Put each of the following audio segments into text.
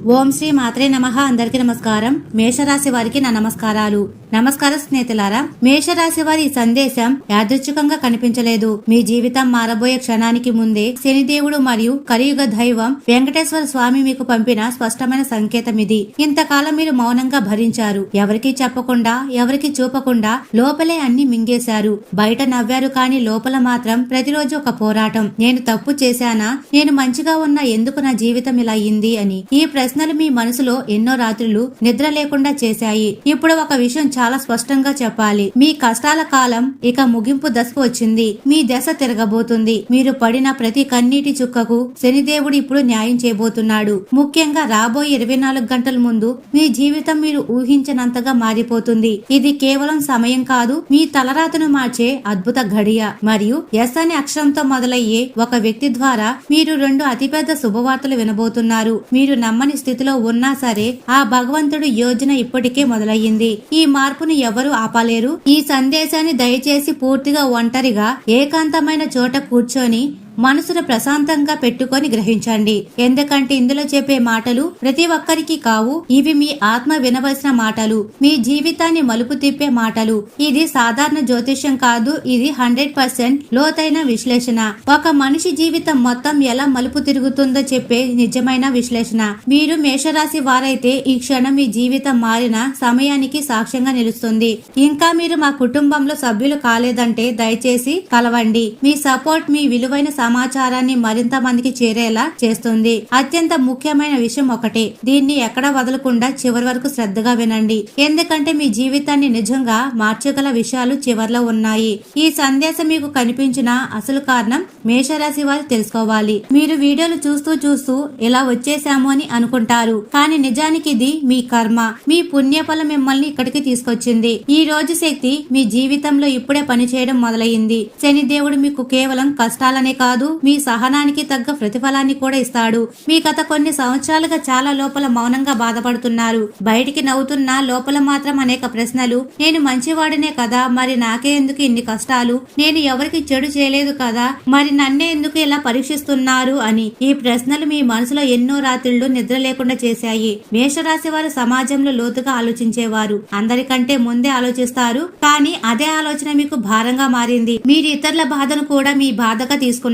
ఓం శ్రీ మాత్రే నమః. అందరికీ నమస్కారం. మేషరాశి వారికి నా నమస్కారాలు. నమస్కారం స్నేహితులారా. మేషరాశి వారి సందేశం యాదృచ్ఛికంగా కనిపించలేదు. మీ జీవితం మారబోయే క్షణానికి ముందే శనిదేవుడు మరియు కలియుగ దైవం వెంకటేశ్వర స్వామి మీకు పంపిన స్పష్టమైన సంకేతం ఇది. ఇంతకాలం మీరు మౌనంగా భరించారు. ఎవరికి చెప్పకుండా, ఎవరికి చూపకుండా లోపలే అన్ని మింగేశారు. బయట నవ్వారు, కానీ లోపల మాత్రం ప్రతిరోజు ఒక పోరాటం. నేను తప్పు చేశానా? నేను మంచిగా ఉన్నా ఎందుకు నా జీవితం ఇలా అయింది అని. ఈ ప్రశ్నలు మీ మనసులో ఎన్నో రాత్రులు నిద్ర లేకుండా చేశాయి. ఇప్పుడు ఒక విషయం చాలా స్పష్టంగా చెప్పాలి. మీ కష్టాల కాలం ఇక ముగింపు దశకు వచ్చింది. మీ దశ తిరగబోతుంది. మీరు పడిన ప్రతి కన్నీటి చుక్కకు శనిదేవుడు ఇప్పుడు న్యాయం చేయబోతున్నాడు. ముఖ్యంగా రాబోయే 24 గంటల ముందు మీ జీవితం మీరు ఊహించనంతగా మారిపోతుంది. ఇది కేవలం సమయం కాదు, మీ తలరాతను మార్చే అద్భుత ఘడియ. మరియు ఎస్ అనే అక్షరంతో మొదలయ్యే ఒక వ్యక్తి ద్వారా మీరు 2 అతిపెద్ద శుభవార్తలు వినబోతున్నారు. మీరు నమ్మని స్థితిలో ఉన్నా సరే ఆ భగవంతుడు యోజన ఇప్పటికే మొదలయ్యింది. ఈ మార్పును ఎవరు ఆపలేరు. ఈ సందేశాన్ని దయచేసి పూర్తిగా ఒంటరిగా ఏకాంతమైన చోట కూర్చొని మనసును ప్రశాంతంగా పెట్టుకొని గ్రహించండి. ఎందుకంటే ఇందులో చెప్పే మాటలు ప్రతి ఒక్కరికి కావు. ఇవి మీ ఆత్మ వినవలసిన మాటలు, మీ జీవితాన్ని మలుపు తిప్పే మాటలు. ఇది సాధారణ జ్యోతిష్యం కాదు, ఇది 100% లోతైన విశ్లేషణ. ఒక మనిషి జీవితం మొత్తం ఎలా మలుపు తిరుగుతుందో చెప్పే నిజమైన విశ్లేషణ. మీరు మేషరాశి వారైతే ఈ క్షణం మీ జీవితం మారిన సమయానికి సాక్ష్యంగా నిలుస్తుంది. ఇంకా మీరు మా కుటుంబంలో సభ్యులు కాలేదంటే దయచేసి కలవండి. మీ సపోర్ట్, మీ విలువైన సమాచారాన్ని మరింత మందికి చేరేలా చేస్తుంది. అత్యంత ముఖ్యమైన విషయం ఒకటే, దీన్ని ఎక్కడ వదలకుండా చివరి వరకు శ్రద్ధగా వినండి. ఎందుకంటే మీ జీవితాన్ని నిజంగా మార్చగల విషయాలు చివర్లో ఉన్నాయి. ఈ సందేశం మీకు కనిపించిన అసలు కారణం మేషరాశి వారు తెలుసుకోవాలి. మీరు వీడియోలు చూస్తూ ఇలా వచ్చేసాము అని అనుకుంటారు, కానీ నిజానికి ఇది మీ కర్మ, మీ పుణ్యఫలం మిమ్మల్ని ఇక్కడికి తీసుకొచ్చింది. ఈ రోజు శక్తి మీ జీవితంలో ఇప్పుడే పనిచేయడం మొదలైంది. శనిదేవుడు మీకు కేవలం కష్టాలనే కాదు, మీ సహనానికి తగ్గ ప్రతిఫలాన్ని కూడా ఇస్తాడు. మీ గత కొన్ని సంవత్సరాలుగా చాలా లోపల మౌనంగా బాధపడుతున్నారు. బయటికి నవ్వుతున్నా లోపల మాత్రం అనేక ప్రశ్నలు. నేను మంచివాడినే కదా, మరి నాకే ఎందుకు ఇన్ని కష్టాలు? నేను ఎవరికి చెడు చేయలేదు కదా, మరి నన్నే ఎందుకు ఇలా పరీక్షిస్తున్నారు అని. ఈ ప్రశ్నలు మీ మనసులో ఎన్నో రాత్రులు నిద్ర లేకుండా చేశాయి. మేషరాశి వారు సమాజంలో లోతుగా ఆలోచించేవారు. అందరికంటే ముందే ఆలోచిస్తారు, కానీ అదే ఆలోచన మీకు భారంగా మారింది. మీరు ఇతరుల బాధను కూడా మీ బాధగా తీసుకున్నారు.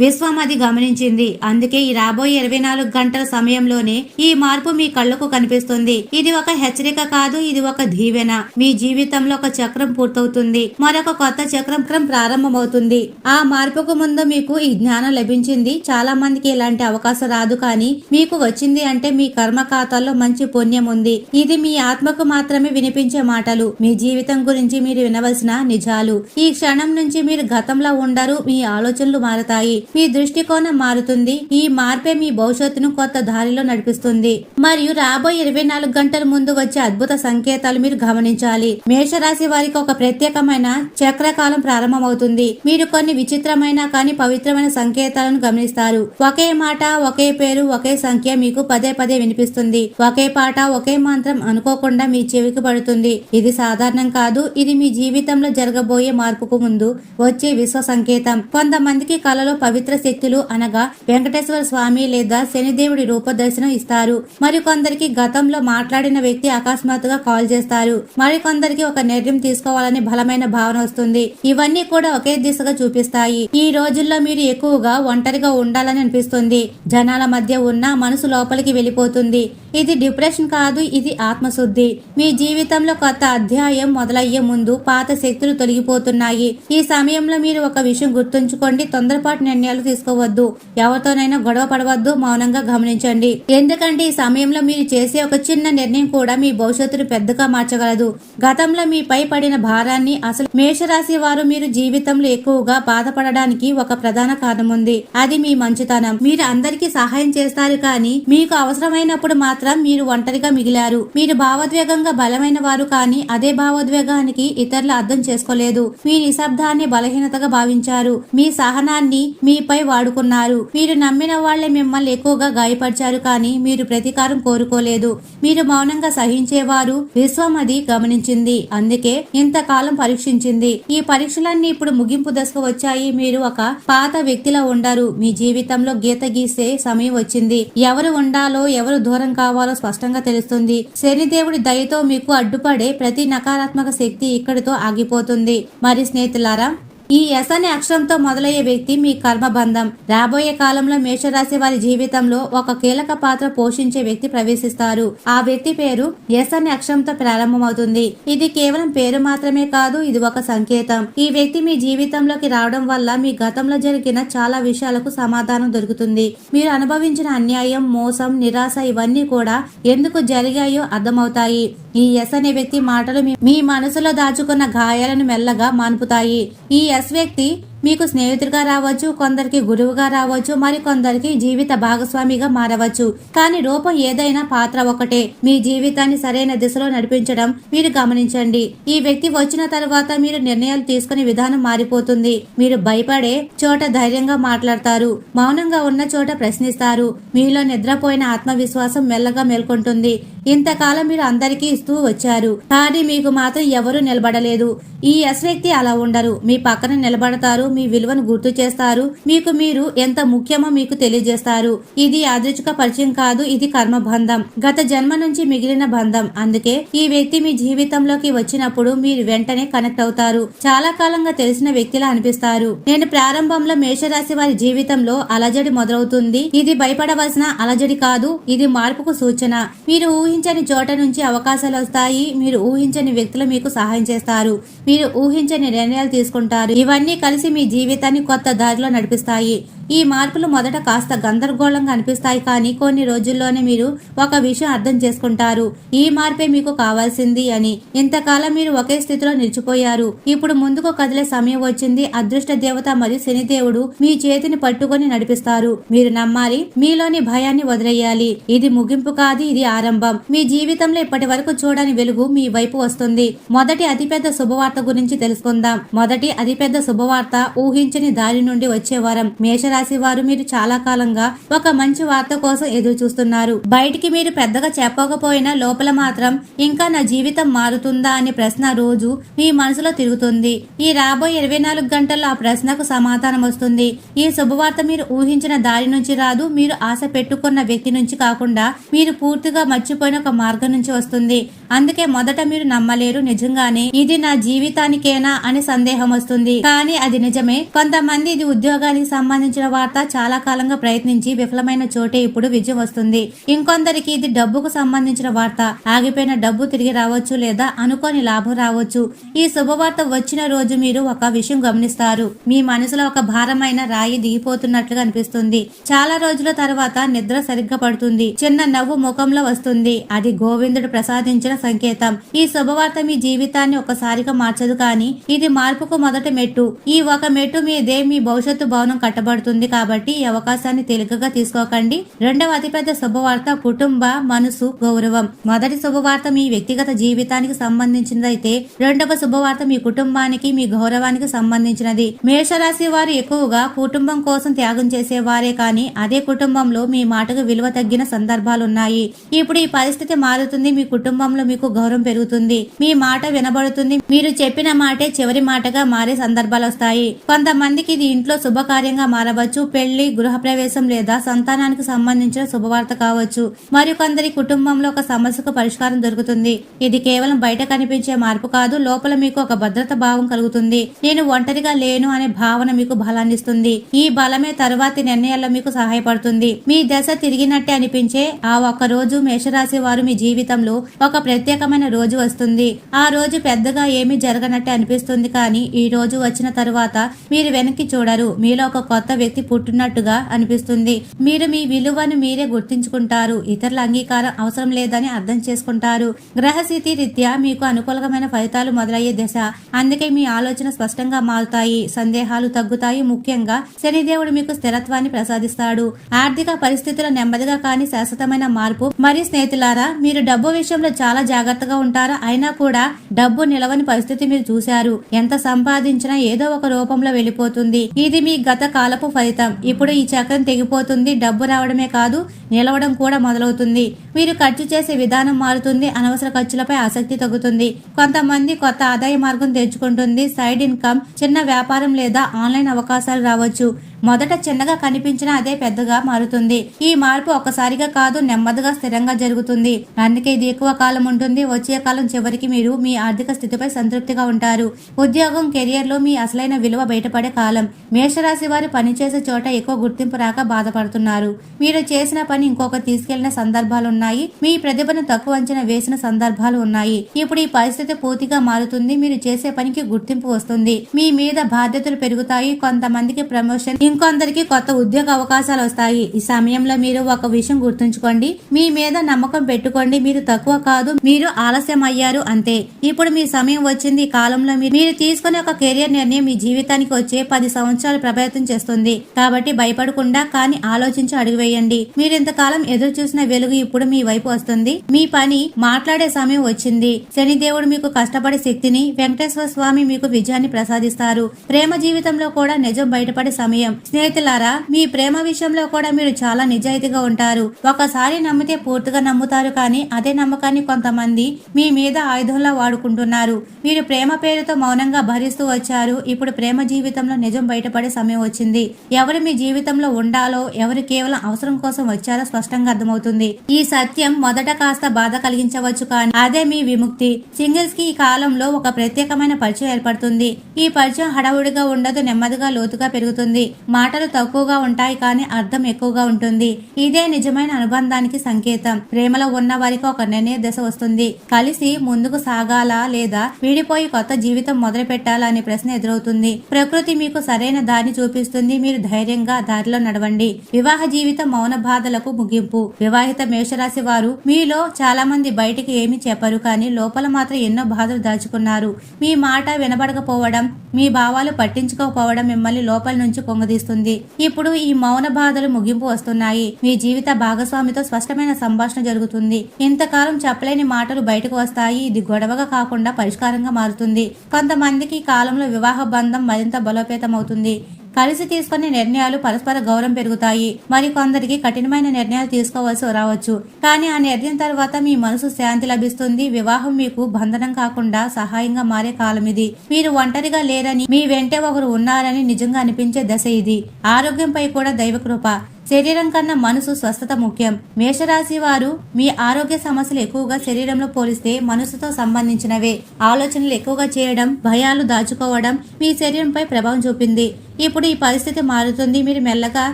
విశ్వం అది గమనించింది. అందుకే ఈ రాబోయే 24 గంటల సమయంలోనే ఈ మార్పు మీ కళ్ళకు కనిపిస్తుంది. ఇది ఒక హెచ్చరిక కాదు, ఇది ఒక దీవెన. మీ జీవితంలో ఒక చక్రం పూర్తవుతుంది, మరొక కొత్త చక్రం ప్రారంభమవుతుంది. ఆ మార్పుకు ముందు మీకు ఈ జ్ఞానం లభించింది. చాలా మందికి ఇలాంటి అవకాశం రాదు, కానీ మీకు వచ్చింది అంటే మీ కర్మ ఖాతాల్లో మంచి పుణ్యం ఉంది. ఇది మీ ఆత్మకు మాత్రమే వినిపించే మాటలు, మీ జీవితం గురించి మీరు వినవలసిన నిజాలు. ఈ క్షణం నుంచి మీరు గతంలో ఉండరు, మీ ఆలోచనలు మారుతాయి, మీ దృష్టికోణం మారుతుంది. ఈ మార్పే మీ భవిష్యత్తును కొత్త దారిలో నడిపిస్తుంది. మరియు రాబోయే 24 గంటల ముందు వచ్చే అద్భుత సంకేతాలు మీరు గమనించాలి. మేషరాశి వారికి ఒక ప్రత్యేకమైన చక్రకాలం ప్రారంభమవుతుంది. మీరు కొన్ని విచిత్రమైన కానీ పవిత్రమైన సంకేతాలను గమనిస్తారు. ఒకే మాట, ఒకే పేరు, ఒకే సంఖ్య మీకు పదే పదే వినిపిస్తుంది. ఒకే పాట, ఒకే మంత్రం అనుకోకుండా మీ చెవికి పడుతుంది. ఇది సాధారణం కాదు, ఇది మీ జీవితంలో జరగబోయే మార్పుకు ముందు వచ్చే విశ్వ సంకేతం. కొంతమందికి కలలో పవిత్ర శక్తులు అనగా వెంకటేశ్వర స్వామి లేదా శనిదేవుడి రూపదర్శనం ఇస్తారు. మరికొందరికి గతంలో మాట్లాడిన వ్యక్తి అకస్మాత్తుగా కాల్ చేస్తారు. మరికొందరికి ఒక నిర్ణయం తీసుకోవాలని బలమైన భావన వస్తుంది. ఇవన్నీ కూడా ఒకే దిశగా చూపిస్తాయి. ఈ రోజుల్లో మీరు ఎక్కువగా ఒంటరిగా ఉండాలని అనిపిస్తుంది. జనాల మధ్య ఉన్న మనసు లోపలికి వెళ్ళిపోతుంది. ఇది డిప్రెషన్ కాదు, ఇది ఆత్మశుద్ధి. మీ జీవితంలో కొత్త అధ్యాయం మొదలయ్యే ముందు పాత శక్తులు తొలగిపోతున్నాయి. ఈ సమయంలో మీరు ఒక విషయం గుర్తుంచుకోండి, తొందరపాటు నిర్ణయాలు తీసుకోవద్దు. ఎవరితోనైనా గొడవ పడవద్దు, మౌనంగా గమనించండి. ఎందుకంటే ఈ సమయంలో మీరు చేసే ఒక చిన్న నిర్ణయం కూడా మీ భవిష్యత్తును పెద్దగా మార్చగలదు. గతంలో మీపై పడిన భారాన్ని అసలు మేషరాశి వారు మీరు జీవితంలో ఎక్కువగా బాధపడడానికి ఒక ప్రధాన కారణం ఉంది. అది మీ మంచితనం. మీరు అందరికీ సహాయం చేస్తారు, కానీ మీకు అవసరమైనప్పుడు మాత్రం మీరు ఒంటరిగా మిగిలారు. మీరు భావోద్వేగంగా బలమైన వారు, కానీ అదే భావోద్వేగానికి ఇతరులు అర్థం చేసుకోలేదు. మీ నిశ్శబ్దాన్ని బలహీనతగా భావించారు. మీ సహనాన్ని మీపై వాడుకున్నారు. మీరు నమ్మిన వాళ్లే మిమ్మల్ని ఎక్కువగా గాయపరిచారు, కానీ మీరు ప్రతీకారం కోరుకోలేదు. మీరు మౌనంగా సహించేవారు. విశ్వం అది గమనించింది, అందుకే ఇంతకాలం పరీక్షించింది. ఈ పరీక్షలన్నీ ఇప్పుడు ముగింపు దశకు వచ్చాయి. మీరు ఒక పాత వ్యక్తిలో ఉండరు. మీ జీవితంలో గీత గీసే సమయం వచ్చింది. ఎవరు ఉండాలో, ఎవరు దూరం కావాలో కావాలో స్పష్టంగా తెలుస్తుంది. శనిదేవుడి దయతో మీకు అడ్డుపడే ప్రతి నకారాత్మక శక్తి ఇక్కడితో ఆగిపోతుంది. మరి స్నేహితులారా, ఈ ఎస్ అనే అక్షరంతో మొదలయ్యే వ్యక్తి మీ కర్మబంధం. రాబోయే కాలంలో మేషరాశి వారి జీవితంలో ఒక కీలక పాత్ర పోషించే వ్యక్తి ప్రవేశిస్తారు. ఆ వ్యక్తి పేరు ఎస్ అనే అక్షరంతో ప్రారంభమవుతుంది. ఇది కేవలం పేరు మాత్రమే కాదు, ఇది ఒక సంకేతం. ఈ వ్యక్తి మీ జీవితంలోకి రావడం వల్ల మీ గతంలో జరిగిన చాలా విషయాలకు సమాధానం దొరుకుతుంది. మీరు అనుభవించిన అన్యాయం, మోసం, నిరాశ ఇవన్నీ కూడా ఎందుకు జరిగాయో అర్థమవుతాయి. ఈ ఎస్ అనే వ్యక్తి మాటలు మీ మనసులో దాచుకున్న గాయాలను మెల్లగా మాన్పుతాయి. ఈ ఎస్ వ్యక్తి మీకు స్నేహితుడిగా రావచ్చు, కొందరికి గురువుగా రావచ్చు, మరి కొందరికి జీవిత భాగస్వామిగా మారవచ్చు. కానీ రూపం ఏదైనా పాత్ర ఒకటే. మీ జీవితాన్ని సరైన దిశలో నడిపించడం మీరు గమనించండి. ఈ వ్యక్తి వచ్చిన తర్వాత మీరు నిర్ణయాలు తీసుకునే విధానం మారిపోతుంది. మీరు భయపడే చోట ధైర్యంగా మాట్లాడతారు, మౌనంగా ఉన్న చోట ప్రశ్నిస్తారు. మీలో నిద్రపోయిన ఆత్మవిశ్వాసం మెల్లగా మేల్కొంటుంది. ఇంతకాలం మీరు అందరికీ ఇస్తూ వచ్చారు, కానీ మీకు మాత్రం ఎవరూ నిలబడలేదు. ఈ ఎస్ వ్యక్తి అలా ఉండరు. మీ పక్కన నిలబడతారు, మీ విలువను గుర్తు చేస్తారు, మీకు మీరు ఎంత ముఖ్యమో మీకు తెలియజేస్తారు. ఇది యాదృచ్ఛిక పరిచయం కాదు, ఇది కర్మబంధం, గత జన్మ నుంచి మిగిలిన బంధం. అందుకే ఈ వ్యక్తి మీ జీవితంలోకి వచ్చినప్పుడు మీరు వెంటనే కనెక్ట్ అవుతారు. చాలా కాలంగా తెలిసిన వ్యక్తిలా అనిపిస్తారు. నేను ప్రారంభంలో మేషరాశి వారి జీవితంలో అలజడి మొదలవుతుంది. ఇది భయపడవలసిన అలజడి కాదు, ఇది మార్పుకు సూచన. మీరు ఊహించని చోట నుంచి అవకాశాలు వస్తాయి. మీరు ఊహించని వ్యక్తులు మీకు సహాయం చేస్తారు. మీరు ఊహించని నిర్ణయాలు తీసుకుంటారు. ఇవన్నీ కలిసి మీ జీవితాన్ని కొత్త దారిలో నడిపిస్తాయి. ఈ మార్పులు మొదట కాస్త గందరగోళంగా అనిపిస్తాయి, కానీ కొన్ని రోజుల్లోనే మీరు ఒక విషయం అర్థం చేసుకుంటారు. ఈ మార్పే మీకు కావాల్సింది అని. ఇంతకాలం మీరు ఒకే స్థితిలో నిలిచిపోయారు. ఇప్పుడు ముందుకు కదిలే సమయం వచ్చింది. అదృష్ట దేవత మరియు శనిదేవుడు మీ చేతిని పట్టుకొని నడిపిస్తారు. మీరు నమ్మాలి, మీలోని భయాన్ని వదిలేయాలి. ఇది ముగింపు కాదు, ఇది ఆరంభం. మీ జీవితంలో ఇప్పటి వరకు చూడని వెలుగు మీ వైపు వస్తుంది. మొదటి అతిపెద్ద శుభవార్త గురించి తెలుసుకుందాం. మొదటి అతిపెద్ద శుభవార్త ఊహించని దారి నుండి వచ్చే వరం. మేషరాశి వారు మీరు చాలా కాలంగా ఒక మంచి వార్త కోసం ఎదురు చూస్తున్నారు. బయటికి మీరు పెద్దగా చెప్పకపోయినా లోపల మాత్రం ఇంకా నా జీవితం మారుతుందా అనే ప్రశ్న రోజు మీ మనసులో తిరుగుతుంది. ఈ రాబోయే 24 గంటల్లో ఆ ప్రశ్నకు సమాధానం వస్తుంది. ఈ శుభవార్త మీరు ఊహించిన దారి నుంచి రాదు, మీరు ఆశ పెట్టుకున్న వ్యక్తి నుంచి కాకుండా మీరు పూర్తిగా మర్చిపోయిన ఒక మార్గం నుంచి వస్తుంది. అందుకే మొదట మీరు నమ్మలేరు, నిజంగానే ఇది నా జీవితానికేనా అని సందేహం వస్తుంది. కానీ అది నిజమే. కొంతమంది ఇది ఉద్యోగానికి సంబంధించిన వార్త. చాలా కాలంగా ప్రయత్నించి విఫలమైన చోటే ఇప్పుడు విజయం వస్తుంది. ఇంకొందరికి ఇది డబ్బుకు సంబంధించిన వార్త. ఆగిపోయిన డబ్బు తిరిగి రావచ్చు, లేదా అనుకోని లాభం రావచ్చు. ఈ శుభవార్త వచ్చిన రోజు మీరు ఒక విషయం గమనిస్తారు. మీ మనసులో ఒక భారమైన రాయి దిగిపోతున్నట్లుగా అనిపిస్తుంది. చాలా రోజుల తర్వాత నిద్ర సరిగ్గా పడుతుంది. చిన్న నవ్వు ముఖంలో వస్తుంది. అది గోవిందుడు ప్రసాదించిన సంకేతం. ఈ శుభవార్త మీ జీవితాన్ని ఒకసారిగా మార్చదు, కానీ ఇది మార్పుకు మొదటి మెట్టు. ఈ ఒక మెట్టు మీదే మీ భవిష్యత్తు భవనం కట్టబడుతుంది. కాబట్టి ఈ అవకాశాన్ని తేలికగా తీసుకోకండి. రెండవ అతిపెద్ద శుభవార్త కుటుంబ, మనసు, గౌరవం. మొదటి శుభవార్త మీ వ్యక్తిగత జీవితానికి సంబంధించినదైతే రెండవ శుభవార్త మీ కుటుంబానికి, మీ గౌరవానికి సంబంధించినది. మేషరాశి వారు ఎక్కువగా కుటుంబం కోసం త్యాగం చేసేవారే, కానీ అదే కుటుంబంలో మీ మాటకు విలువ తగ్గిన సందర్భాలున్నాయి. ఇప్పుడు ఈ పరిస్థితి మారుతుంది. మీ కుటుంబంలో మీకు గౌరవం పెరుగుతుంది, మీ మాట వినబడుతుంది. మీరు చెప్పిన మాటే చివరి మాటగా మారే సందర్భాలు వస్తాయి. కొంతమందికి ఇది ఇంట్లో శుభకార్యంగా మారవచ్చు, పెళ్లి, గృహప్రవేశం లేదా సంతానానికి సంబంధించిన శుభవార్త కావచ్చు. మరి కొందరి కుటుంబంలో ఒక సమస్యకు పరిష్కారం దొరుకుతుంది. ఇది కేవలం బయట కనిపించే మార్పు కాదు, లోపల మీకు ఒక భద్రత భావం కలుగుతుంది. నేను ఒంటరిగా లేను అనే భావన మీకు బలాన్నిస్తుంది. ఈ బలమే తరువాతి నిర్ణయాల్లో మీకు సహాయపడుతుంది. మీ దశ తిరిగినట్టే అనిపించే ఆ ఒక్క రోజు మేషరాశి వారు మీ జీవితంలో ఒక ప్రత్యేకమైన రోజు వస్తుంది. ఆ రోజు పెద్దగా ఏమీ జరగనట్టే అనిపిస్తుంది, కానీ ఈ రోజు వచ్చిన తరువాత మీరు వెనక్కి చూడరు. మీలో ఒక కొత్త వ్యక్తి పుట్టినట్టుగా అనిపిస్తుంది. మీరు మీ విలువను మీరే గుర్తించుకుంటారు. ఇతరుల అంగీకారం అవసరం లేదని అర్థం చేసుకుంటారు. గ్రహస్థితి రీత్యా మీకు అనుకూలమైన ఫలితాలు మొదలయ్యే దశ. అందుకే మీ ఆలోచన స్పష్టంగా మారుతాయి, సందేహాలు తగ్గుతాయి. ముఖ్యంగా శనిదేవుడు మీకు స్థిరత్వాన్ని ప్రసాదిస్తాడు. ఆర్థిక పరిస్థితుల్లో నెమ్మదిగా కానీ శాశ్వతమైన మార్పు. మరి స్నేహితులారా, మీరు డబ్బు విషయంలో చాలా జాగ్రత్తగా ఉంటారు. అయినా కూడా డబ్బు నిలవని పరిస్థితి మీరు చూశారు. ఎంత సంపాదించినా ఏదో ఒక రూపంలో వెళ్ళిపోతుంది. ఇది మీ గత కాలపు ఫలితం. ఇప్పుడు ఈ చక్రం తెగిపోతుంది. డబ్బు రావడమే కాదు, నిలవడం కూడా మొదలవుతుంది. మీరు ఖర్చు చేసే విధానం మారుతుంది. అనవసర ఖర్చులపై ఆసక్తి తగ్గుతుంది. కొంతమంది కొత్త ఆదాయ మార్గం తెచ్చుకుంటుంది. సైడ్ ఇన్కమ్, చిన్న వ్యాపారం లేదా ఆన్లైన్ అవకాశాలు రావచ్చు. మొదట చిన్నగా కనిపించినా అదే పెద్దగా మారుతుంది. ఈ మార్పు ఒక్కసారిగా కాదు, నెమ్మదిగా స్థిరంగా జరుగుతుంది. అందుకే ఇది ఎక్కువ కాలం ఉంటుంది. వచ్చే కాలం చివరికి మీరు మీ ఆర్థిక స్థితిపై సంతృప్తిగా ఉంటారు. ఉద్యోగం, కెరియర్ లో మీ అసలైన విలువ బయటపడే కాలం. మేషరాశి వారు పనిచేసే చోట ఎక్కువ గుర్తింపు రాక బాధపడుతున్నారు. మీరు చేసిన పని ఇంకొకరు తీసుకెళ్లిన సందర్భాలున్నాయి. మీ ప్రతిభను తక్కువ అంచనా వేసిన సందర్భాలు ఉన్నాయి. ఇప్పుడు ఈ పరిస్థితి పూర్తిగా మారుతుంది. మీరు చేసే పనికి గుర్తింపు వస్తుంది. మీ మీద బాధ్యతలు పెరుగుతాయి. కొంతమందికి ప్రమోషన్, ఇంకొందరికి కొత్త ఉద్యోగ అవకాశాలు వస్తాయి. ఈ సమయంలో మీరు ఒక విషయం గుర్తుంచుకోండి, మీ మీద నమ్మకం పెట్టుకోండి. మీరు తక్కువ కాదు, మీరు ఆలస్యం అయ్యారు అంతే. ఇప్పుడు మీ సమయం వచ్చింది. ఈ కాలంలో మీరు తీసుకునే ఒక కెరియర్ నిర్ణయం మీ జీవితానికి వచ్చే 10 సంవత్సరాలు ప్రభావితం చేస్తుంది. కాబట్టి భయపడకుండా కానీ ఆలోచించి అడుగు వేయండి. మీరు ఇంతకాలం ఎదురు చూసిన వెలుగు ఇప్పుడు మీ వైపు వస్తుంది. మీ పని మాట్లాడే సమయం వచ్చింది. శనిదేవుడు మీకు కష్టపడే శక్తిని, వెంకటేశ్వర స్వామి మీకు విజయాన్ని ప్రసాదిస్తారు. ప్రేమ జీవితంలో కూడా నిజం బయటపడే సమయం. స్నేహితులారా, మీ ప్రేమ విషయంలో కూడా మీరు చాలా నిజాయితీగా ఉంటారు. ఒకసారి నమ్మితే పూర్తిగా నమ్ముతారు, కానీ అదే నమ్మకాన్ని కొంతమంది మీ మీద ఆయుధంలా వాడుకుంటున్నారు. మీరు ప్రేమ పేరుతో మౌనంగా భరిస్తూ వచ్చారు. ఇప్పుడు ప్రేమ జీవితంలో నిజం బయటపడే సమయం వచ్చింది. ఎవరు మీ జీవితంలో ఉండాలో, ఎవరు కేవలం అవసరం కోసం వచ్చారో స్పష్టంగా అర్థమవుతుంది. ఈ సత్యం మొదట కాస్త బాధ కలిగించవచ్చు, కానీ అదే మీ విముక్తి. సింగిల్స్ కి ఈ కాలంలో ఒక ప్రత్యేకమైన పరిచయం ఏర్పడుతుంది. ఈ పరిచయం హడావుడిగా ఉండదు, నెమ్మదిగా లోతుగా పెరుగుతుంది. మాటలు తక్కువగా ఉంటాయి, కానీ అర్థం ఎక్కువగా ఉంటుంది. ఇదే నిజమైన అనుబంధానికి సంకేతం. ప్రేమలో ఉన్న వారికి ఒక నిర్ణయ దశ వస్తుంది. కలిసి ముందుకు సాగాలా లేదా విడిపోయి కొత్త జీవితం మొదలు పెట్టాలా అనే ప్రశ్న ఎదురవుతుంది. ప్రకృతి మీకు సరైన దారిని చూపిస్తుంది. మీరు ధైర్యంగా దారిలో నడవండి. వివాహ జీవితం మౌన బాధలకు ముగింపు. వివాహిత మేషరాశి వారు మీలో చాలా మంది బయటికి ఏమీ చెప్పరు, కానీ లోపల మాత్రం ఎన్నో బాధలు దాచుకున్నారు. మీ మాట వినబడకపోవడం, మీ భావాలు పట్టించుకోకపోవడం మిమ్మల్ని లోపల నుంచి పొంగదీస్తుంది. ఇప్పుడు ఈ మౌన బాధలు ముగింపు వస్తున్నాయి. మీ జీవిత భాగస్వామితో స్పష్టమైన సంభాషణ జరుగుతుంది. ఇంతకాలం చెప్పలేని మాటలు బయటకు వస్తాయి. ఇది గొడవగా కాకుండా పరిష్కారంగా మారుతుంది. కొంతమందికి ఈ కాలంలో వివాహ బంధం మరింత బలోపేతమవుతుంది. కలిసి తీసుకునే నిర్ణయాలు పరస్పర గౌరవం పెరుగుతాయి. మరి కొందరికి కఠినమైన నిర్ణయాలు తీసుకోవాల్సి రావచ్చు, కానీ ఆ నిర్ణయం తర్వాత మీ మనసు శాంతి లభిస్తుంది. వివాహం మీకు బంధనం కాకుండా సహాయంగా మారే కాలం ఇది. మీరు ఒంటరిగా లేరని, మీ వెంటే ఒకరు ఉన్నారని నిజంగా అనిపించే దశ ఇది. ఆరోగ్యంపై కూడా దైవకృప. శరీరం కన్నా మనసు స్వస్థత ముఖ్యం. మేషరాశి వారు మీ ఆరోగ్య సమస్యలు ఎక్కువగా శరీరంలో పోలిస్తే మనసుతో సంబంధించినవే. ఆలోచనలు ఎక్కువగా చేయడం, భయాలు దాచుకోవడం మీ శరీరంపై ప్రభావం చూపింది. ఇప్పుడు ఈ పరిస్థితి మారుతుంది. మీరు మెల్లగా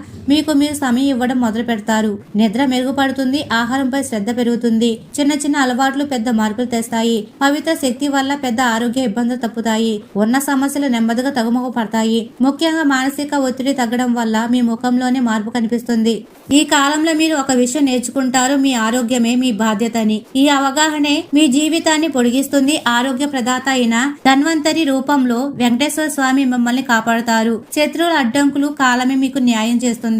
మీకు మీరు సమయం ఇవ్వడం మొదలు పెడతారు. నిద్ర మెరుగుపడుతుంది. ఆహారంపై శ్రద్ధ పెరుగుతుంది. చిన్న చిన్న అలవాట్లు పెద్ద మార్పులు తెస్తాయి. పవిత్ర శక్తి వల్ల పెద్ద ఆరోగ్య ఇబ్బందులు తప్పుతాయి. ఉన్న సమస్యలు నెమ్మదిగా తగుముఖ పడతాయి. ముఖ్యంగా మానసిక ఒత్తిడి తగ్గడం వల్ల మీ ముఖంలోనే మార్పు కనిపిస్తుంది. ఈ కాలంలో మీరు ఒక విషయం నేర్చుకుంటారు, మీ ఆరోగ్యమే మీ బాధ్యత అని. ఈ అవగాహనే మీ జీవితాన్ని పొడిగిస్తుంది. ఆరోగ్య ప్రదాత అయిన ధన్వంతరి రూపంలో వెంకటేశ్వర స్వామి మిమ్మల్ని కాపాడుతారు. శత్రువుల అడ్డంకులు కాలమే మీకు న్యాయం చేస్తుంది.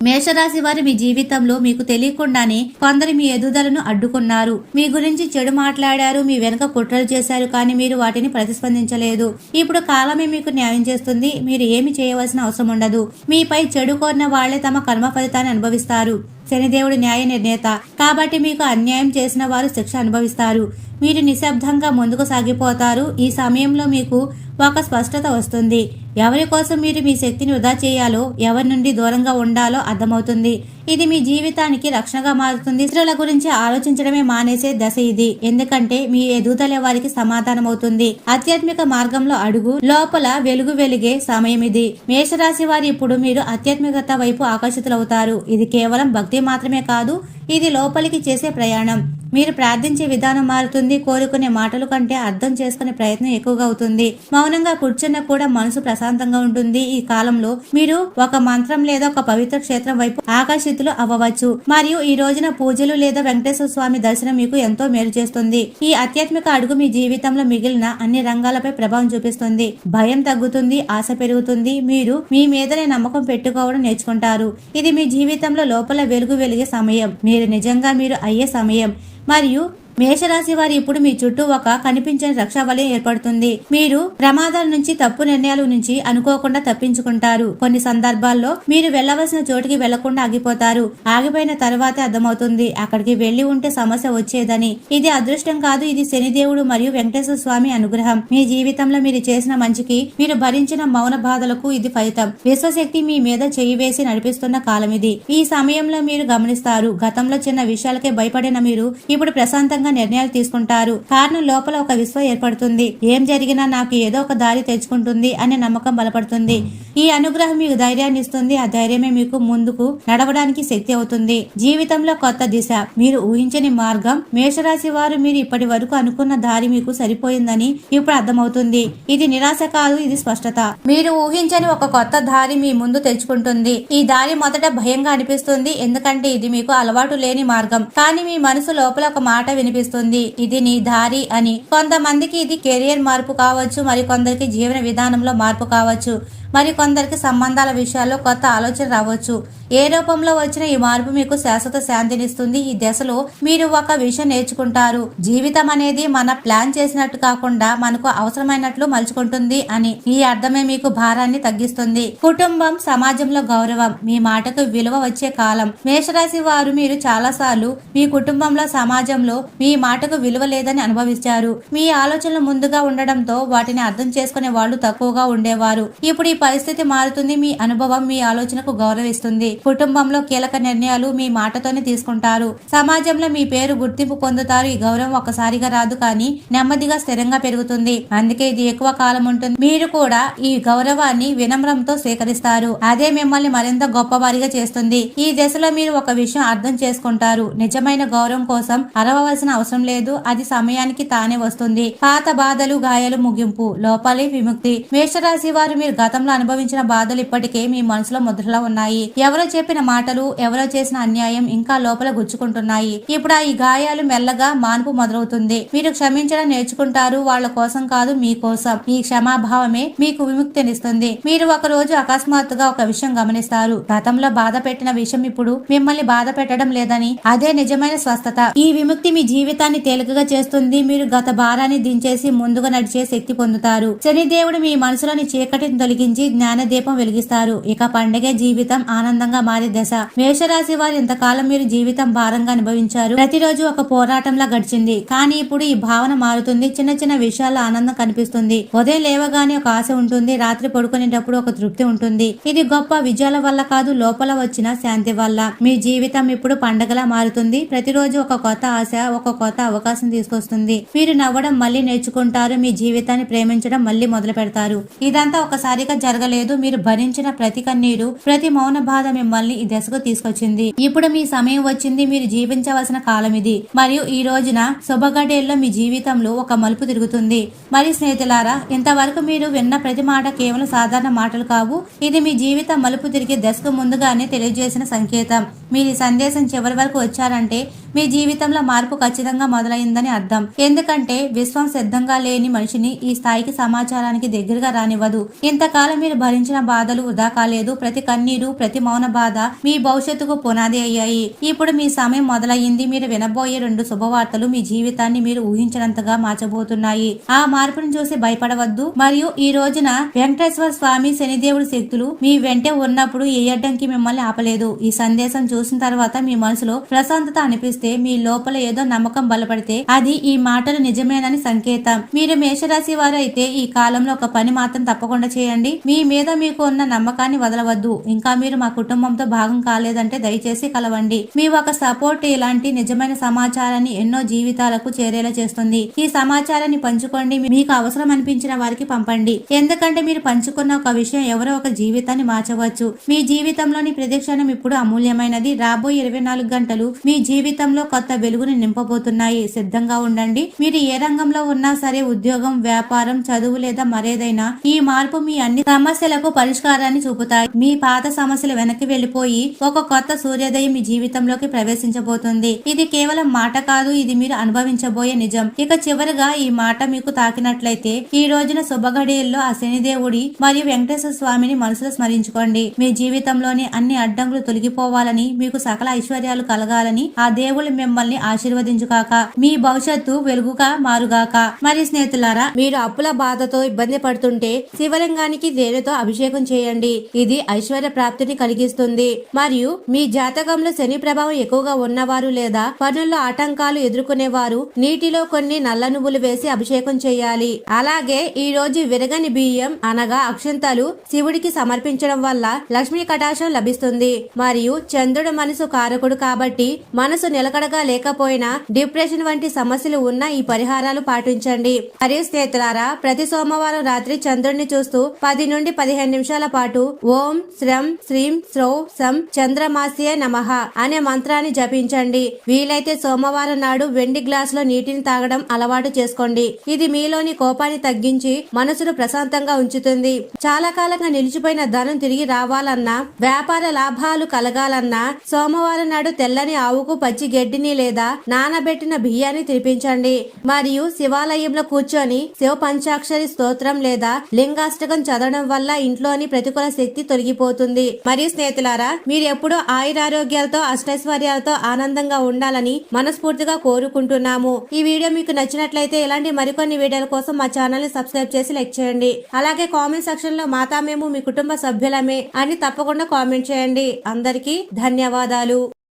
మేషరాశి వారు మీ జీవితంలో మీకు తెలియకుండానే కొందరు మీ ఎదుగుదలను అడ్డుకున్నారు. మీ గురించి చెడు మాట్లాడారు, మీ వెనుక కుట్రలు చేశారు, కానీ మీరు వాటిని ప్రతిస్పందించలేదు. ఇప్పుడు కాలమే మీకు న్యాయం చేస్తుంది. మీరు ఏమి చేయవలసిన అవసరం ఉండదు. మీపై చెడు కోరిన వాళ్లే తమ కర్మ ఫలితాన్ని అనుభవిస్తారు. శనిదేవుడు న్యాయ నిర్ణేత కాబట్టి మీకు అన్యాయం చేసిన వారు శిక్ష అనుభవిస్తారు. మీరు నిశ్శబ్దంగా ముందుకు సాగిపోతారు. ఈ సమయంలో మీకు ఒక స్పష్టత వస్తుంది. ఎవరి కోసం మీరు మీ శక్తిని వృధా చేయాలో, ఎవరి నుండి దూరంగా ఉండాలో అర్థమవుతుంది. ఇది మీ జీవితానికి రక్షణగా మారుతుంది. ఇతరుల గురించి ఆలోచించడమే మానేసే దశ ఇది. ఎందుకంటే మీ ఎదుగుదల వారికి సమాధానం అవుతుంది. ఆధ్యాత్మిక మార్గంలో అడుగు. లోపల వెలుగు వెలిగే సమయం ఇది. మేషరాశి వారి ఇప్పుడు మీరు ఆధ్యాత్మికత వైపు ఆకర్షితులవుతారు. ఇది కేవలం భక్తి మాత్రమే కాదు, ఇది లోపలికి చేసే ప్రయాణం. మీరు ప్రార్థించే విధానం మారుతుంది. కోరుకునే మాటల కంటే అర్థం చేసుకునే ప్రయత్నం ఎక్కువగా అవుతుంది. మౌనంగా కూర్చున్న కూడా మనసు ప్రశాంతంగా ఉంటుంది. ఈ కాలంలో మీరు ఒక మంత్రం లేదా ఒక పవిత్ర క్షేత్రం వైపు ఆకర్షితులు అవ్వవచ్చు. మరియు ఈ రోజున పూజలు లేదా వెంకటేశ్వర స్వామి దర్శనం మీకు ఎంతో మేలు చేస్తుంది. ఈ ఆధ్యాత్మిక అడుగు మీ జీవితంలో మిగిలిన అన్ని రంగాలపై ప్రభావం చూపిస్తుంది. భయం తగ్గుతుంది, ఆశ పెరుగుతుంది. మీరు మీ మీదనే నమ్మకం పెట్టుకోవడం నేర్చుకుంటారు. ఇది మీ జీవితంలో లోపల వెలుగు వెలిగే సమయం. మీరు నిజంగా మీరు అయ్యే సమయం. మరియు మేషరాశి వారి ఇప్పుడు మీ చుట్టూ ఒక కనిపించని రక్షా వలయం ఏర్పడుతుంది. మీరు ప్రమాదాల నుంచి, తప్పు నిర్ణయాల నుంచి అనుకోకుండా తప్పించుకుంటారు. కొన్ని సందర్భాల్లో మీరు వెళ్లవలసిన చోటుకి వెళ్లకుండా ఆగిపోతారు. ఆగిపోయిన తర్వాతే అర్థమవుతుంది అక్కడికి వెళ్లి ఉంటే సమస్య వచ్చేదని. ఇది అదృష్టం కాదు, ఇది శనిదేవుడు మరియు వెంకటేశ్వర స్వామి అనుగ్రహం. మీ జీవితంలో మీరు చేసిన మంచికి, మీరు భరించిన మౌన బాధలకు ఇది ఫలితం. విశ్వశక్తి మీ మీద చేయి వేసి నడిపిస్తున్న కాలం ఇది. ఈ సమయంలో మీరు గమనిస్తారు, గతంలో చిన్న విషయాలకే భయపడిన మీరు ఇప్పుడు ప్రశాంతంగా నిర్ణయాలు తీసుకుంటారు. కారణం లోపల ఒక విశ్వం ఏర్పడుతుంది. ఏం జరిగినా నాకు ఏదో ఒక దారి తెచ్చుకుంటుంది అనే నమ్మకం బలపడుతుంది. ఈ అనుగ్రహం మీకు ధైర్యాన్ని ఇస్తుంది. ఆ ధైర్యమే మీకు ముందుకు నడవడానికి శక్తి అవుతుంది. జీవితంలో కొత్త దిశ, మీరు ఊహించని మార్గం. మేషరాశి వారు మీరు ఇప్పటి వరకు అనుకున్న దారి మీకు సరిపోయిందని ఇప్పుడు అర్థమవుతుంది. ఇది నిరాశ కాదు, ఇది స్పష్టత. మీరు ఊహించని ఒక కొత్త దారి మీ ముందు తెచ్చుకుంటుంది. ఈ దారి మొదట భయంగా అనిపిస్తుంది, ఎందుకంటే ఇది మీకు అలవాటు లేని మార్గం. కానీ మీ మనసు లోపల ఒక మాట వినిపిస్తుంది, ఇది నీ దారి అని. కొంతమందికి ఇది కెరియర్ మార్పు కావచ్చు, మరి కొందరికి జీవన విధానంలో మార్పు కావచ్చు, మరి కొందరికి సంబంధాల విషయాల్లో కొత్త ఆలోచన రావచ్చు. ఏ రూపంలో వచ్చిన ఈ మార్పు మీకు శాశ్వత శాంతినిస్తుంది. ఈ దశలో మీరు ఒక విషయం నేర్చుకుంటారు, జీవితం అనేది మన ప్లాన్ చేసినట్టు కాకుండా మనకు అవసరమైనట్లు మలుచుకుంటుంది అని. ఈ అర్థమే మీకు భారాన్ని తగ్గిస్తుంది. కుటుంబం, సమాజంలో గౌరవం, మీ మాటకు విలువ వచ్చే కాలం. మేషరాశి వారు మీరు చాలా సార్లు మీ కుటుంబంలో, సమాజంలో మీ మాటకు విలువ లేదని అనుభవించారు. మీ ఆలోచనలు ముందుగా ఉండడంతో వాటిని అర్థం చేసుకునే వాళ్ళు తక్కువగా ఉండేవారు. ఇప్పుడు ఈ పరిస్థితి మారుతుంది. మీ అనుభవం మీ ఆలోచనకు గౌరవిస్తుంది. కుటుంబంలో కీలక నిర్ణయాలు మీ మాటతోనే తీసుకుంటారు. సమాజంలో మీ పేరు గుర్తింపు పొందుతారు. ఈ గౌరవం ఒకసారిగా రాదు, కానీ నెమ్మదిగా స్థిరంగా పెరుగుతుంది. అందుకే ఇది ఎక్కువ కాలం ఉంటుంది. మీరు కూడా ఈ గౌరవాన్ని వినమ్రంతో స్వీకరిస్తారు. అదే మిమ్మల్ని మరింత గొప్పవారిగా చేస్తుంది. ఈ దశలో మీరు ఒక విషయం అర్థం చేసుకుంటారు, నిజమైన గౌరవం కోసం అరవవలసిన అవసరం లేదు, అది సమయానికి తానే వస్తుంది. పాత బాధలు, గాయాలు ముగింపు, లోపలి విముక్తి. మేషరాశి వారు మీరు గతంలో అనుభవించిన బాధలు ఇప్పటికే మీ మనసులో ముద్రలా ఉన్నాయి. ఎవరో చెప్పిన మాటలు, ఎవరో చేసిన అన్యాయం ఇంకా లోపల గుచ్చుకుంటున్నాయి. ఇప్పుడు ఈ గాయాలు మెల్లగా మాన్పు మొదలవుతుంది. మీరు క్షమించడం నేర్చుకుంటారు, వాళ్ళ కోసం కాదు, మీ కోసం. ఈ క్షమాభావమే మీకు విముక్తినిస్తుంది. మీరు ఒక రోజు అకస్మాత్తుగా ఒక విషయం గమనిస్తారు, గతంలో బాధ పెట్టిన విషయం ఇప్పుడు మిమ్మల్ని బాధ పెట్టడం లేదని. అదే నిజమైన స్వస్థత. ఈ విముక్తి మీ జీవితాన్ని తేలికగా చేస్తుంది. మీరు గత భారాన్ని దించేసి ముందుగా నడిచే శక్తి పొందుతారు. శనిదేవుడు మీ మనసులోని చీకటిని తొలగించి జ్ఞానదీపం వెలిగిస్తారు. ఇక పండగే జీవితం ఆనందంగా మారే దశ. మేషరాశి వారు ఇంతకాలం మీరు జీవితం భారంగా అనుభవించారు. ప్రతిరోజు ఒక పోరాటంలా గడిచింది. కానీ ఇప్పుడు ఈ భావన మారుతుంది. చిన్న చిన్న విషయాల్లో ఆనందం కనిపిస్తుంది. ఉదయం లేవగానే ఒక ఆశ ఉంటుంది, రాత్రి పడుకునేటప్పుడు ఒక తృప్తి ఉంటుంది. ఇది గొప్ప విజయాల వల్ల కాదు, లోపల వచ్చిన శాంతి వల్ల. మీ జీవితం ఇప్పుడు పండగలా మారుతుంది. ప్రతిరోజు ఒక కొత్త ఆశ, ఒక కొత్త అవకాశం తీసుకొస్తుంది. మీరు నవ్వడం మళ్ళీ నేర్చుకుంటారు, మీ జీవితాన్ని ప్రేమించడం మళ్ళీ మొదలు పెడతారు. ఇదంతా ఒకసారిగా జరగలేదు. మీరు భరించిన ప్రతి కన్నీరు, ప్రతి మౌన బాధ మిమ్మల్ని ఈ దశకు తీసుకొచ్చింది. ఇప్పుడు మీ సమయం వచ్చింది. మీరు జీవించవలసిన కాలం ఇది. మరియు ఈ రోజున శుభగడియల్లో మీ జీవితంలో ఒక మలుపు తిరుగుతుంది. మరి స్నేహితులారా, ఇంతవరకు మీరు విన్న ప్రతి మాట కేవలం సాధారణ మాటలు కావు. ఇది మీ జీవితం మలుపు తిరిగే దశకు ముందుగానే తెలియజేసిన సంకేతం. మీరు ఈ సందేశం చివరి వరకు వచ్చారంటే మీ జీవితంలో మార్పు ఖచ్చితంగా మొదలైందని అర్థం. ఎందుకంటే విశ్వం సిద్ధంగా లేని మనిషిని ఈ స్థాయికి, సమాచారానికి దగ్గరగా రానివ్వదు. ఇంతకాలం మీరు భరించిన బాధలు వృధా కాలేదు. ప్రతి కన్నీరు, ప్రతి మౌన బాధ మీ భవిష్యత్తుకు పునాది అయ్యాయి. ఇప్పుడు మీ సమయం మొదలయ్యింది. మీరు వినబోయే 2 శుభవార్తలు మీ జీవితాన్ని మీరు ఊహించినంతగా మార్చబోతున్నాయి. ఆ మార్పును చూసి భయపడవద్దు. మరియు ఈ రోజున వెంకటేశ్వర స్వామి, శనిదేవుడి శక్తులు మీ వెంటే ఉన్నప్పుడు ఏ అడ్డంకి మిమ్మల్ని ఆపలేదు. ఈ సందేశం చూసిన తర్వాత మీ మనసులో ప్రశాంతత అనిపిస్తుంది. మీ లోపల ఏదో నమ్మకం బలపడితే అది ఈ మాటలు నిజమేనని సంకేతం. మీరు మేషరాశి వారు అయితే ఈ కాలంలో ఒక పని మాత్రం తప్పకుండా చేయండి. మీ మీద మీకు ఉన్న నమ్మకాన్ని వదలవద్దు. ఇంకా మీరు మా కుటుంబంతో భాగం కాలేదంటే దయచేసి కలవండి. మీ ఒక సపోర్ట్ ఇలాంటి నిజమైన సమాచారాన్ని ఎన్నో జీవితాలకు చేరేలా చేస్తుంది. ఈ సమాచారాన్ని పంచుకోండి. మీకు అవసరం అనిపించిన వారికి పంపండి. ఎందుకంటే మీరు పంచుకున్న ఒక విషయం ఎవరో ఒక జీవితాన్ని మార్చవచ్చు. మీ జీవితంలోని ప్రతి క్షణం ఇప్పుడు అమూల్యమైనది. రాబోయే 24 గంటలు మీ జీవితంలో కొత్త వెలుగుని నింపబోతున్నాయి. సిద్ధంగా ఉండండి. మీరు ఏ రంగంలో ఉన్నా సరే, ఉద్యోగం, వ్యాపారం, చదువు లేదా మరేదైనా, ఈ మార్పు మీ అన్ని సమస్యలకు పరిష్కారాన్ని చూపుతాయి. మీ పాత సమస్యలు వెనక్కి వెళ్లిపోయి ఒక కొత్త సూర్యోదయం మీ జీవితంలోకి ప్రవేశించబోతుంది. ఇది కేవలం మాట కాదు, ఇది మీరు అనుభవించబోయే నిజం. ఇక చివరిగా ఈ మాట మీకు తాకినట్లయితే ఈ రోజున శుభగడియల్లో ఆ శనిదేవుడి మరియు వెంకటేశ్వర స్వామిని మనసులో స్మరించుకోండి. మీ జీవితంలోని అన్ని అడ్డంకులు తొలగిపోవాలని, మీకు సకల ఐశ్వర్యాలు కలగాలని ఆ దేవుడు దేవుడు మిమ్మల్ని ఆశీర్వదించుగాక, మీ భవిష్యత్తు వెలుగుగా మారుగాక. మరి స్నేహితులారా, మీరు అప్పుల బాధతో ఇబ్బంది పడుతుంటే శివలింగానికి తేనెతో అభిషేకం చేయండి. ఇది ఐశ్వర్య ప్రాప్తిని కలిగిస్తుంది. మరియు మీ జాతకంలో శని ప్రభావం ఎక్కువగా ఉన్నవారు లేదా పనుల్లో ఆటంకాలు ఎదుర్కొనేవారు నీటిలో కొన్ని నల్ల నువ్వులు వేసి అభిషేకం చేయాలి. అలాగే ఈ రోజు విరగని బియ్యం అనగా అక్షంతలు శివుడికి సమర్పించడం వల్ల లక్ష్మీ కటాక్షం లభిస్తుంది. మరియు చంద్రుడు మనసు కారకుడు కాబట్టి మనసు నిలకడగా లేకపోయినా డిప్రెషన్ వంటి సమస్యలు ఉన్న ఈ పరిహారాలు పాటించండి. మరియు స్నేహితులారా, ప్రతి సోమవారం రాత్రి చంద్రుడిని చూస్తూ 10 నుండి 15 నిమిషాల పాటు ఓం శ్రం శ్రీం శ్రౌ సం చంద్రమాస్యే నమః అనే మంత్రాన్ని జపించండి. వీలైతే సోమవారం నాడు వెండి గ్లాసులో నీటిని తాగడం అలవాటు చేసుకోండి. ఇది మీలోని కోపాన్ని తగ్గించి మనసును ప్రశాంతంగా ఉంచుతుంది. చాలా కాలంగా నిలిచిపోయిన ధనం తిరిగి రావాలన్నా, వ్యాపార లాభాలు కలగాలన్నా సోమవారం నాడు తెల్లని ఆవుకు పచ్చి గడ్డిని లేదా నానబెట్టిన బియ్యాన్ని తినిపించండి. మరియు శివాలయంలో కూర్చొని శివ పంచాక్షరి స్తోత్రం లేదా లింగాష్టకం చదవడం వల్ల ఇంట్లోని ప్రతికూల శక్తి తొలగిపోతుంది. మరియు స్నేహితులారా, మీరు ఎప్పుడూ ఆయురారోగ్యాలతో అష్టైశ్వర్యాలతో ఆనందంగా ఉండాలని మనస్ఫూర్తిగా కోరుకుంటున్నాము. ఈ వీడియో మీకు నచ్చినట్లయితే ఇలాంటి మరికొన్ని వీడియోల కోసం మా ఛానల్ ని సబ్స్క్రైబ్ చేసి లైక్ చేయండి. అలాగే కామెంట్ సెక్షన్ లో మాతా మేము మీ కుటుంబ సభ్యులమే అని తప్పకుండా కామెంట్ చేయండి. అందరికీ ధన్యవాదాలు.